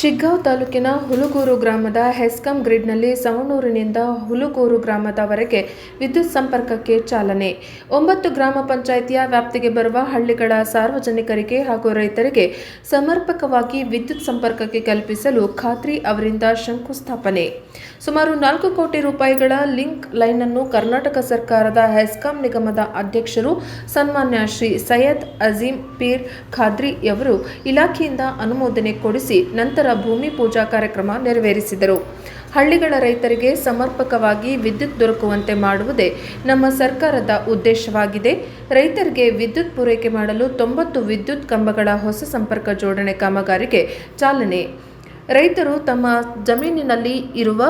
ಶಿಗ್ಗಾಂವ್ ತಾಲೂಕಿನ ಹುಲಗೂರು ಗ್ರಾಮದ ಹೆಸ್ಕಾಂ ಗ್ರಿಡ್ನಲ್ಲಿ ಸವಣೂರಿನಿಂದ ಹುಲಗೂರು ಗ್ರಾಮದವರೆಗೆ ವಿದ್ಯುತ್ ಸಂಪರ್ಕಕ್ಕೆ ಚಾಲನೆ. 9 ಗ್ರಾಮ ಪಂಚಾಯಿತಿಯ ವ್ಯಾಪ್ತಿಗೆ ಬರುವ ಹಳ್ಳಿಗಳ ಸಾರ್ವಜನಿಕರಿಗೆ ಹಾಗೂ ರೈತರಿಗೆ ಸಮರ್ಪಕವಾಗಿ ವಿದ್ಯುತ್ ಸಂಪರ್ಕಕ್ಕೆ ಕಲ್ಪಿಸಲು ಖಾತ್ರಿ ಅವರಿಂದ ಶಂಕುಸ್ಥಾಪನೆ. ಸುಮಾರು 4 ಕೋಟಿ ರೂಪಾಯಿಗಳ ಲಿಂಕ್ ಲೈನ್ ಅನ್ನು ಕರ್ನಾಟಕ ಸರ್ಕಾರದ ಹೆಸ್ಕಾಂ ನಿಗಮದ ಅಧ್ಯಕ್ಷರು ಸನ್ಮಾನ್ಯ ಶ್ರೀ ಸೈಯದ್ ಅಜೀಂ ಪೀರ್ ಖಾದ್ರಿಯವರು ಇಲಾಖೆಯಿಂದ ಅನುಮೋದನೆ ಕೊಡಿಸಿ ನಂತರ ಭೂಮಿ ಪೂಜಾ ಕಾರ್ಯಕ್ರಮ ನೆರವೇರಿಸಿದರು. ಹಳ್ಳಿಗಳ ರೈತರಿಗೆ ಸಮರ್ಪಕವಾಗಿ ವಿದ್ಯುತ್ ದೊರಕುವಂತೆ ಮಾಡುವುದೇ ನಮ್ಮ ಸರ್ಕಾರದ ಉದ್ದೇಶವಾಗಿದೆ. ರೈತರಿಗೆ ವಿದ್ಯುತ್ ಪೂರೈಕೆ ಮಾಡಲು 90 ವಿದ್ಯುತ್ ಕಂಬಗಳ ಹೊಸ ಸಂಪರ್ಕ ಜೋಡಣೆ ಕಾಮಗಾರಿಗೆ ಚಾಲನೆ. ರೈತರು ತಮ್ಮ ಜಮೀನಿನಲ್ಲಿ ಇರುವ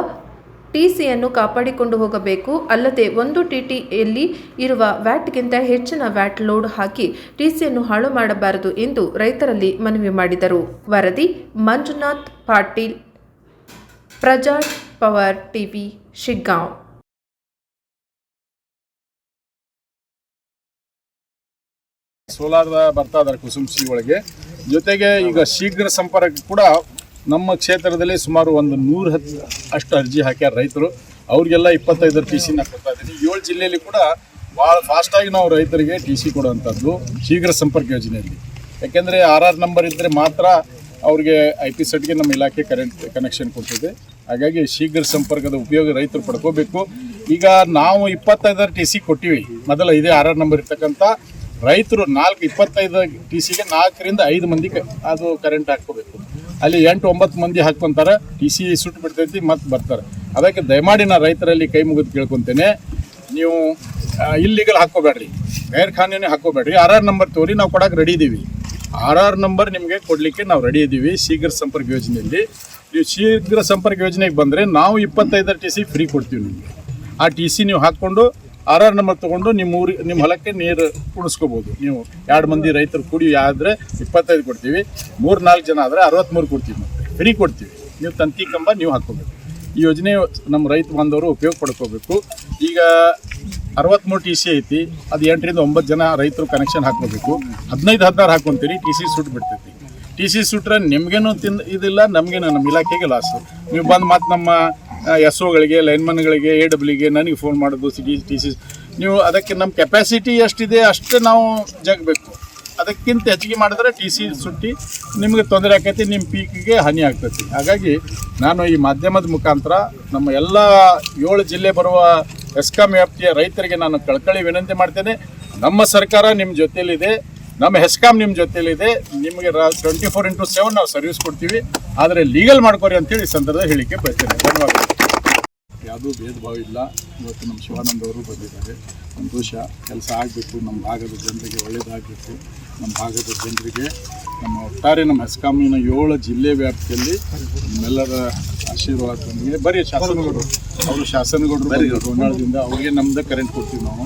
ಟಿಸಿಯನ್ನು ಕಾಪಾಡಿಕೊಂಡು ಹೋಗಬೇಕು. ಅಲ್ಲದೆ 1 ಟಿಟಿಯಲ್ಲಿ ಇರುವ ವ್ಯಾಟ್ಗಿಂತ ಹೆಚ್ಚಿನ ವ್ಯಾಟ್ ಲೋಡ್ ಹಾಕಿ ಟಿಸಿಯನ್ನು ಹಾಳು ಮಾಡಬಾರದು ಎಂದು ರೈತರಲ್ಲಿ ಮನವಿ ಮಾಡಿದರು. ವರದಿ ಮಂಜುನಾಥ್ ಪಾಟೀಲ್, ಪ್ರಜಾ ಪವರ್ ಟಿವಿ, ಶಿಗ್ಗಾಂವ್. ಸೋಲಾರ್ ಬರ್ತಾ ಇದ್ದಾರೆ ಕುಸುಂಸಿ ಒಳಗೆ. ಜೊತೆಗೆ ಈಗ ಶೀಘ್ರ ಸಂಪರ್ಕ ಕೂಡ ನಮ್ಮ ಕ್ಷೇತ್ರದಲ್ಲಿ ಸುಮಾರು 110 ಅಷ್ಟು ಅರ್ಜಿ ಹಾಕ್ಯಾರ ರೈತರು. ಅವ್ರಿಗೆಲ್ಲ 25 TC ಕೊಡ್ತಾ ಇದ್ದೀನಿ. 7 ಜಿಲ್ಲೆಯಲ್ಲಿ ಕೂಡ ಭಾಳ ಫಾಸ್ಟಾಗಿ ನಾವು ರೈತರಿಗೆ TC ಕೊಡುವಂಥದ್ದು ಶೀಘ್ರ ಸಂಪರ್ಕ ಯೋಜನೆಯಲ್ಲಿ. ಯಾಕೆಂದರೆ RR ನಂಬರ್ ಇದ್ದರೆ ಮಾತ್ರ ಅವ್ರಿಗೆ IP ಸೆಟ್ಗೆ ನಮ್ಮ ಇಲಾಖೆ ಕನೆಕ್ಷನ್ ಕೊಡ್ತಿದೆ. ಹಾಗಾಗಿ ಶೀಘ್ರ ಸಂಪರ್ಕದ ಉಪಯೋಗ ರೈತರು ಪಡ್ಕೋಬೇಕು. ಈಗ ನಾವು 25 TC ಕೊಟ್ಟಿವಿ. ಮೊದಲು ಇದೇ RR ನಂಬರ್ ಇರ್ತಕ್ಕಂಥ ರೈತರು 25 TCಗೆ 4 ರಿಂದ 5 ಮಂದಿ ಅದು ಕರೆಂಟ್ ಹಾಕ್ಕೋಬೇಕು. ಅಲ್ಲಿ 8-9 ಮಂದಿ ಹಾಕ್ಕೊಂತಾರೆ, TC ಸುಟ್ಟು ಬಿಡ್ತೈತಿ, ಮತ್ತೆ ಬರ್ತಾರೆ. ಅದಕ್ಕೆ ದಯಮಾಡಿ ನಾನು ರೈತರಲ್ಲಿ ಕೈ ಮುಗಿದು ಕೇಳ್ಕೊತೇನೆ, ನೀವು ಇಲ್ಲಿಗಲ್ ಹಾಕ್ಕೋಬೇಡ್ರಿ, ಗೈರ್ ಖಾನೆನೇ ಹಾಕ್ಕೋಬೇಡ್ರಿ. RR ನಂಬರ್ ತೋರಿ, ನಾವು ಕೊಡೋಕೆ ರೆಡಿ ಇದ್ದೀವಿ. RR ನಂಬರ್ ನಿಮಗೆ ಕೊಡಲಿಕ್ಕೆ ನಾವು ರೆಡಿ ಇದ್ದೀವಿ. ಶೀಘ್ರ ಸಂಪರ್ಕ ಯೋಜನೆಯಲ್ಲಿ ನೀವು ಶೀಘ್ರ ಸಂಪರ್ಕ ಯೋಜನೆಗೆ ಬಂದರೆ ನಾವು 25 TC ಫ್ರೀ ಕೊಡ್ತೀವಿ ನಿಮಗೆ. ಆ TC ನೀವು ಹಾಕ್ಕೊಂಡು RR ನಂಬರ್ ತೊಗೊಂಡು ನಿಮ್ಮ ಹೊಲಕ್ಕೆ ನೀರು ಕುಣಿಸ್ಕೋಬೋದು. ನೀವು 2 ಮಂದಿ ರೈತರು ಕೂಡಿ ಆದರೆ 25 ಕೊಡ್ತೀವಿ, 3-4 ಜನ ಆದರೆ 63 ಕೊಡ್ತೀವಿ, ಮತ್ತೆ ಫ್ರೀ ಕೊಡ್ತೀವಿ. ನೀವು ತಂತಿ ಕಂಬ ನೀವು ಹಾಕ್ಕೋಬೇಕು. ಈ ಯೋಜನೆ ನಮ್ಮ ರೈತ ಬಾಂಧವರು ಉಪಯೋಗ ಪಡ್ಕೋಬೇಕು. ಈಗ 63 TC ಐತಿ, ಅದು 8 ರಿಂದ 9 ಜನ ರೈತರು ಕನೆಕ್ಷನ್ ಹಾಕ್ಕೋಬೇಕು. 15-16 ಹಾಕ್ಕೊಂತೀರಿ, TC ಸುಟ್ಟು ಬಿಡ್ತೈತಿ. TC ಸುಟ್ರೆ ನಿಮಗೇನು ಇದಿಲ್ಲ, ನಮಗೇನು ನಮ್ಮ ಇಲಾಖೆಗೆ ಲಾಸು. ನೀವು ಬಂದು ಮತ್ತು ನಮ್ಮ SOಗಳಿಗೆ, ಲೈನ್ಮನ್ಗಳಿಗೆ, AWಗೆ ನನಗೆ ಫೋನ್ ಮಾಡೋದು TC ನೀವು ಅದಕ್ಕೆ ನಮ್ಮ ಕೆಪಾಸಿಟಿ ಎಷ್ಟಿದೆ ಅಷ್ಟೇ ನಾವು ಜಗಬೇಕು. ಅದಕ್ಕಿಂತ ಹೆಚ್ಚಿಗೆ ಮಾಡಿದ್ರೆ TC ಸುಟ್ಟಿ ನಿಮಗೆ ತೊಂದರೆ ಆಕೈತಿ, ನಿಮ್ಮ ಪೀಕಿಗೆ ಹಾನಿ ಆಗ್ತೈತಿ. ಹಾಗಾಗಿ ನಾನು ಈ ಮಾಧ್ಯಮದ ಮುಖಾಂತರ ನಮ್ಮ ಎಲ್ಲ 7 ಜಿಲ್ಲೆ ಬರುವ ಹೆಸ್ಕಾಂ ವ್ಯಾಪ್ತಿಯ ರೈತರಿಗೆ ನಾನು ಕಳಕಳಿ ವಿನಂತಿ ಮಾಡ್ತೇನೆ. ನಮ್ಮ ಸರ್ಕಾರ ನಿಮ್ಮ ಜೊತೆಯಲ್ಲಿದೆ, ನಮ್ಮ ಹೆಸ್ಕಾಂ ನಿಮ್ಮ ಜೊತೆಯಲ್ಲಿದೆ. ನಿಮಗೆ 24x7 ನಾವು ಸರ್ವಿಸ್ ಕೊಡ್ತೀವಿ. ಆದರೆ ಲೀಗಲ್ ಮಾಡ್ಕೊರಿ ಅಂತೇಳಿ ಈ ಸಂದರ್ಭದಲ್ಲಿ ಹೇಳಿಕೆ ಬಯಸ್ತೇನೆ. ಧನ್ಯವಾದ. ಯಾವುದೂ ಭೇದ ಭಾವ ಇಲ್ಲ. ಇವತ್ತು ನಮ್ಮ ಶಿವಾನಂದ ಅವರು ಬಂದಿದ್ದಾರೆ. ಸಂತೋಷ. ಕೆಲಸ ಆಗಬೇಕು, ನಮ್ಮ ಭಾಗದ ಜನರಿಗೆ ಒಳ್ಳೆಯದಾಗಬೇಕು. ನಮ್ಮ ಭಾಗದ ಜನರಿಗೆ ನಮ್ಮ ಒಟ್ಟಾರೆ ನಮ್ಮ ಹೆಸ್ಕಾಮಿನ 7 ಜಿಲ್ಲೆ ವ್ಯಾಪ್ತಿಯಲ್ಲಿ ನಮ್ಮೆಲ್ಲರ ಆಶೀರ್ವಾದ ನಮಗೆ. ಬರೀ ಶಾಸನಗೌಡರು, ಅವರು ಶಾಸನಗೌಡರು ಗೋನಾಳದಿಂದ, ಅವ್ರಿಗೆ ನಮ್ದು ಕರೆಂಟ್ ಕೊಡ್ತೀವಿ ನಾವು.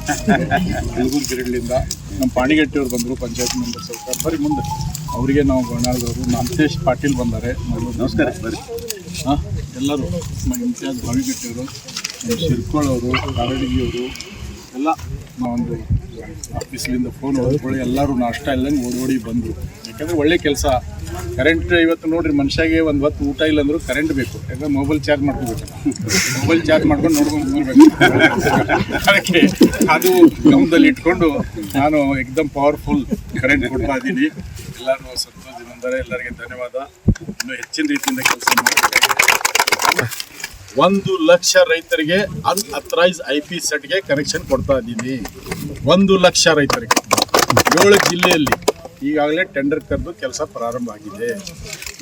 ಹುಲಗೂರು ಗಿರಿಡ್ಲಿಂದ ನಮ್ಮ ಪಾಣಿಗಟ್ಟಿಯವ್ರು ಬಂದರು, ಪಂಚಾಯತ್ ಮೆಂಬರ್ ಸರ್ಕಾರ. ಬರೀ ಮುಂದೆ ಅವರಿಗೆ ನಾವು ಗೋನಾಳದವರು. ಮಂತೇಶ್ ಪಾಟೀಲ್ ಬಂದ್ದಾರೆ. ನಮಸ್ಕಾರ. ಬರೀ ಎಲ್ಲರೂ ನಮ್ಮ ಇಂತಿಯಾಜ್ ಭಾವಿಗಟ್ಟಿಯವರು, ನಮ್ಮ ಶಿರ್ಕೋಳವರು, ಕಾರಡಿಗಿಯವರು ಎಲ್ಲ ನಾವೊಂದು ಆಫೀಸ್ಲಿಂದ ಫೋನ್ ಹೊಡ್ಕೊಳ್ಳಿ ಎಲ್ಲರೂ ನಾಷ್ಟ ಇಲ್ಲಂಗೆ ಓಡಿ ಬಂದರು. ಯಾಕಂದರೆ ಒಳ್ಳೆ ಕೆಲಸ. ಕರೆಂಟ್ ಇವತ್ತು ನೋಡಿರಿ, ಮನುಷ್ಯಾಗೆ ಒಂದು ಹೊತ್ತು ಊಟ ಇಲ್ಲ ಅಂದರೂ ಕರೆಂಟ್ ಬೇಕು. ಯಾಕಂದ್ರೆ ಮೊಬೈಲ್ ಚಾರ್ಜ್ ಮಾಡ್ಕೋಬೇಕು. ಮೊಬೈಲ್ ಚಾರ್ಜ್ ಮಾಡ್ಕೊಂಡು ನೋಡ್ಕೊಂಡು ಕೂರ್ಬೇಕು. ಅದಕ್ಕೆ ಅದು ಗಮನದಲ್ಲಿ ಇಟ್ಕೊಂಡು ನಾನು ಎಕ್ದಮ್ ಪವರ್ಫುಲ್ ಕರೆಂಟ್ ಕೊಡ್ತಾ ಇದ್ದೀನಿ. ಎಲ್ಲರೂ ಸಂತೋಷದಿಂದಾರೆ. ಎಲ್ಲರಿಗೆ ಧನ್ಯವಾದ. ಇನ್ನೂ ಹೆಚ್ಚಿನ ರೀತಿಯಿಂದ ಕೆಲಸ ಮಾಡಬೇಕಾಗಿದೆ. 1 ಲಕ್ಷ ರೈತರಿಗೆ ಅನ್ಅಥರೈಸ್ IP ಸೆಟ್ಗೆ ಕನೆಕ್ಷನ್ ಕೊಡ್ತಾ ಇದ್ದೀನಿ. 1 ಲಕ್ಷ ರೈತರಿಗೆ 7 ಜಿಲ್ಲೆಯಲ್ಲಿ ಈಗಾಗಲೇ ಟೆಂಡರ್ ಕರೆದು ಕೆಲಸ ಪ್ರಾರಂಭ ಆಗಿದೆ.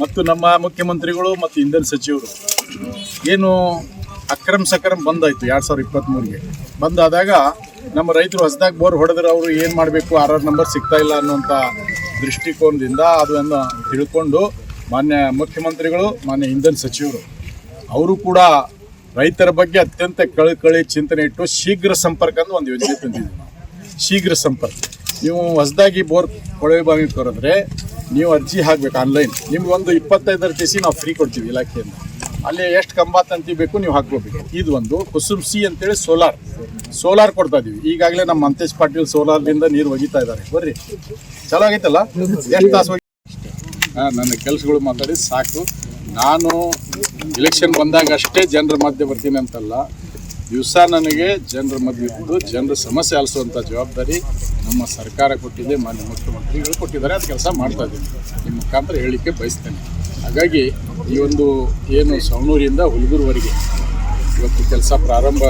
ಮತ್ತು ನಮ್ಮ ಮುಖ್ಯಮಂತ್ರಿಗಳು ಮತ್ತು ಇಂಧನ ಸಚಿವರು ಏನು ಅಕ್ರಮ್ ಸಕ್ರಮ್ ಬಂದಾಯಿತು 2023ಗೆ ಬಂದಾದಾಗ ನಮ್ಮ ರೈತರು ಹೊಸದಾಗಿ ಬೋರ್ ಹೊಡೆದ್ರೆ ಅವರು ಏನು ಮಾಡಬೇಕು, RR ನಂಬರ್ ಸಿಗ್ತಾ ಇಲ್ಲ ಅನ್ನುವಂಥ ದೃಷ್ಟಿಕೋನದಿಂದ ಅದನ್ನು ತಿಳ್ಕೊಂಡು ಮಾನ್ಯ ಮುಖ್ಯಮಂತ್ರಿಗಳು, ಮಾನ್ಯ ಇಂಧನ ಸಚಿವರು ಅವರು ಕೂಡ ರೈತರ ಬಗ್ಗೆ ಅತ್ಯಂತ ಕಳಕಳಿ ಚಿಂತನೆ ಇಟ್ಟು ಶೀಘ್ರ ಸಂಪರ್ಕ ಅಂತ ಒಂದು ಯೋಜನೆ ತಂದಿದ್ದೀವಿ ನಾವು. ಶೀಘ್ರ ಸಂಪರ್ಕ, ನೀವು ಹೊಸದಾಗಿ ಬೋರ್ ಕೊಳವೆ ಬಾವಿ ಕೊರೆದ್ರೆ ನೀವು ಅರ್ಜಿ ಹಾಕಬೇಕು ಆನ್ಲೈನ್. ನಿಮ್ಗೆ ಒಂದು 25 TC ನಾವು ಫ್ರೀ ಕೊಡ್ತೀವಿ ಇಲಾಖೆಯಿಂದ. ಅಲ್ಲಿ ಎಷ್ಟು ಕಂಬ ತಂತಿ ಬೇಕು ನೀವು ಹಾಕ್ಕೋಬೇಕು. ಇದು ಒಂದು ಕುಸುಂಸಿ ಅಂತೇಳಿ ಸೋಲಾರ್ ಕೊಡ್ತಾ ಇದ್ದೀವಿ. ಈಗಾಗಲೇ ನಮ್ಮ ಮಂತೇಶ್ ಪಾಟೀಲ್ ಸೋಲಾರ್ದಿಂದ ನೀರು ಒಗಿತಾ ಇದ್ದಾರೆ. ಬರ್ರಿ, ಚಲೋ ಆಗೈತಲ್ಲ. ಎಷ್ಟು ತಾಸು ನನ್ನ ಕೆಲಸಗಳು ಮಾತಾಡಿ ಸಾಕು. ನಾನು ಎಲೆಕ್ಷನ್ ಬಂದಾಗ ಅಷ್ಟೇ ಜನರ ಮಧ್ಯೆ ಬರ್ತೀನಿ ಅಂತಲ್ಲ, ದಿವಸ ನನಗೆ ಜನರ ಮಧ್ಯೆ ಇದ್ದು ಜನರ ಸಮಸ್ಯೆ ಆಲಿಸುವಂಥ ಜವಾಬ್ದಾರಿ ನಮ್ಮ ಸರ್ಕಾರ ಕೊಟ್ಟಿದೆ, ಮಾನ್ಯ ಮುಖ್ಯಮಂತ್ರಿಗಳು ಕೊಟ್ಟಿದ್ದಾರೆ. ಅದು ಕೆಲಸ ಮಾಡ್ತಾ ಇದ್ದೀನಿ, ನಿಮ್ಮ ಮುಖಾಂತರ ಹೇಳಿಕೆ ಬಯಸ್ತೇನೆ. ಹಾಗಾಗಿ ಈ ಒಂದು ಏನು ಸವಣೂರಿಂದ ಹುಲ್ಗೂರುವರೆಗೆ ಇವತ್ತು ಕೆಲಸ ಪ್ರಾರಂಭ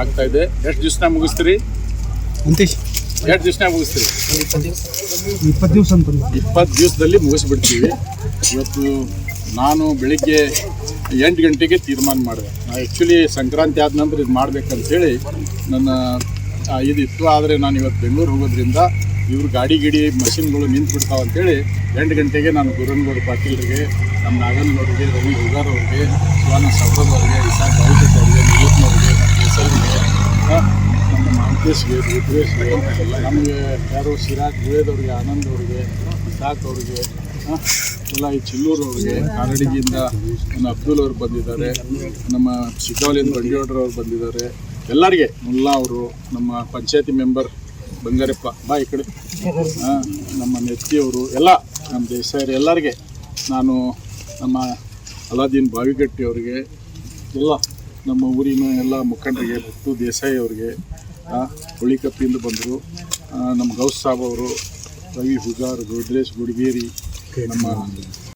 ಆಗ್ತಾಯಿದೆ. ಎಷ್ಟು ದಿವಸನ ಮುಗಿಸ್ತೀರಿ? ಎಷ್ಟು ದಿವಸನ ಮುಗಿಸ್ತೀರಿ? 20 ದಿವಸ ಅಂತ. 20 ದಿವಸದಲ್ಲಿ ಮುಗಿಸ್ಬಿಡ್ತೀವಿ. ಇವತ್ತು ನಾನು ಬೆಳಿಗ್ಗೆ 8 ಗಂಟೆಗೆ ತೀರ್ಮಾನ ಮಾಡಿದೆ. ನಾನು ಆ್ಯಕ್ಚುಲಿ ಸಂಕ್ರಾಂತಿ ಆದ ನಂತರ ಇದು ಮಾಡಬೇಕಂತೇಳಿ ನನ್ನ ಇದಿತ್ತು. ಆದರೆ ನಾನು ಇವತ್ತು ಬೆಂಗಳೂರು ಹೋಗೋದ್ರಿಂದ ಇವ್ರು ಗಾಡಿ ಮಷಿನ್ಗಳು ನಿಂತು ಬಿಡ್ತಾವೆ ಅಂತೇಳಿ 8 ಗಂಟೆಗೆ ನಾನು ಗುರನ್ಗೌಡ ಪಾಟೀಲ್ರಿಗೆ, ನಮ್ಮ ನಾಗನಗೌಡರಿಗೆ, ರವಿ ಹುಗಾರ್ ಅವ್ರಿಗೆ, ಶಿವಾನ ಸೌರಭ್ ಅವರಿಗೆ, ಇಸಾಕ್ ಬಾವಿಕಟ್ ಅವರಿಗೆ, ನಿಲೀಪ್ನವ್ರಿಗೆ, ನಮ್ಮ ಕೇಸರಿಗೆ, ನಮ್ಮ ಮಾಂತೇಶ್ಗೆ, ರುದ್ರೇಶ್ಗೆ, ನಮಗೆ ಯಾರು ಸಿರಾಜ್ ಗುಳೇದವ್ರಿಗೆ, ಆನಂದ್ ಅವ್ರಿಗೆ, ಇಸಾಕ್ ಅವ್ರಿಗೆ, ಎಲ್ಲ ಈ ಚಿಲ್ಲೂರು ಅವ್ರಿಗೆ, ಕಾರಡಿಗಿಂದ ನಮ್ಮ ಅಬ್ದುಲ್ ಅವ್ರು ಬಂದಿದ್ದಾರೆ, ನಮ್ಮ ಶಿಕಾವಲಿಂದ ಬಂಡಿಯೋಡ್ರ ಅವ್ರು ಬಂದಿದ್ದಾರೆ. ಎಲ್ಲರಿಗೆ ಮುಲ್ಲಾ ಅವರು, ನಮ್ಮ ಪಂಚಾಯತಿ ಮೆಂಬರ್ ಬಂಗಾರಪ್ಪ ಬಾ ಈ ಕಡೆ, ನಮ್ಮ ನೆತ್ತಿಯವರು, ಎಲ್ಲ ನಮ್ಮ ದೇಸಾಯರು, ಎಲ್ಲರಿಗೆ ನಾನು, ನಮ್ಮ ಅಲಾದೀನ್ ಬಾವಿಗಟ್ಟಿ ಅವರಿಗೆ, ಎಲ್ಲ ನಮ್ಮ ಊರಿನ ಎಲ್ಲ ಮುಖಂಡರಿಗೆ, ಮುತ್ತು ದೇಸಾಯಿ ಅವರಿಗೆ, ಹುಳಿಕಪ್ಪಿಯಿಂದ ಬಂದರು, ನಮ್ಮ ಗೌಸ್ ಸಾಬ್ ಅವರು, ರವಿ ಹುಗಾರ್, ರುದ್ರೇಶ್ ಗುಡಿಗೇರಿ, ನಮ್ಮ